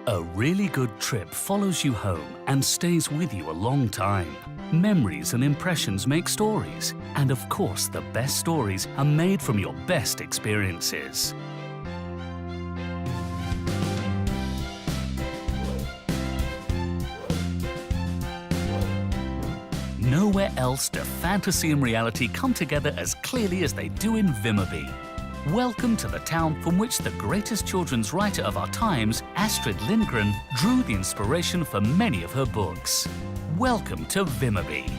A really good trip follows you home and stays with you a long time. Memories and impressions make stories, and of course the best stories are made from your best experiences. Nowhere else do fantasy and reality come together as clearly as they do in Vimmerby. Welcome to the town from which the greatest children's writer of our times, Astrid Lindgren, drew the inspiration for many of her books. Welcome to Vimmerby.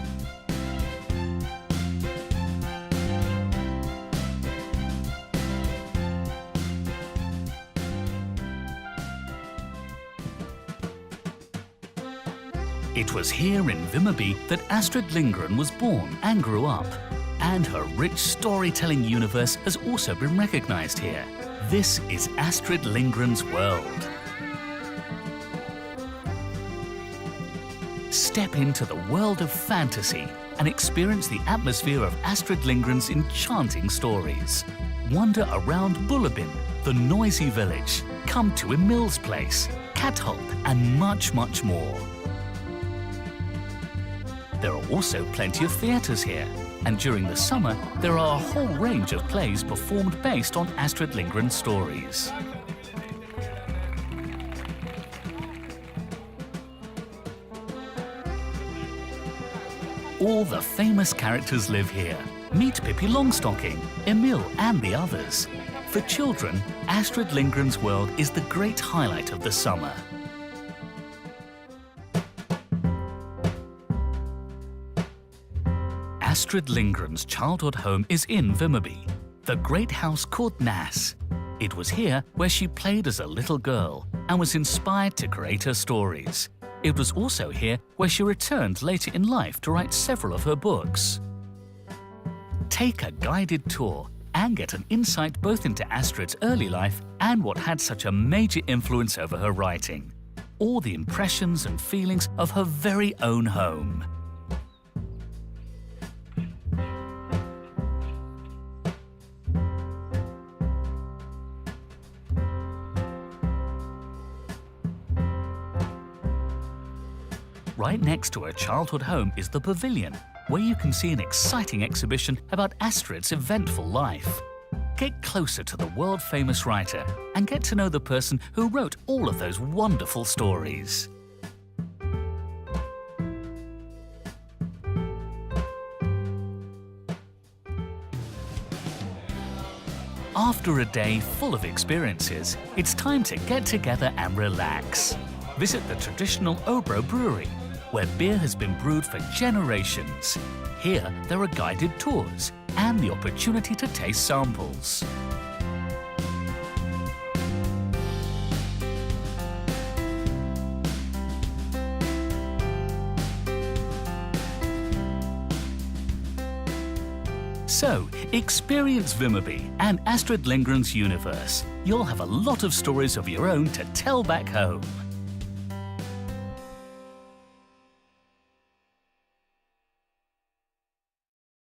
It was here in Vimmerby that Astrid Lindgren was born and grew up. And her rich storytelling universe has also been recognized here. This is Astrid Lindgren's world. Step into the world of fantasy and experience the atmosphere of Astrid Lindgren's enchanting stories. Wander around Bullerbyn, the noisy village, come to Emil's place, Katholt, and much, much more. There are also plenty of theatres here, and during the summer there are a whole range of plays performed based on Astrid Lindgren's stories. All the famous characters live here. Meet Pippi Longstocking, Emil and the others. For children, Astrid Lindgren's world is the great highlight of the summer. Astrid Lindgren's childhood home is in Vimmerby, the great house called Nass. It was here where she played as a little girl and was inspired to create her stories. It was also here where she returned later in life to write several of her books. Take a guided tour and get an insight both into Astrid's early life and what had such a major influence over her writing. All the impressions and feelings of her very own home. Right next to her childhood home is the Pavilion, where you can see an exciting exhibition about Astrid's eventful life. Get closer to the world-famous writer and get to know the person who wrote all of those wonderful stories. After a day full of experiences, it's time to get together and relax. Visit the traditional Obro brewery, where beer has been brewed for generations. Here, there are guided tours and the opportunity to taste samples. So, experience Vimmerby and Astrid Lindgren's universe. You'll have a lot of stories of your own to tell back home.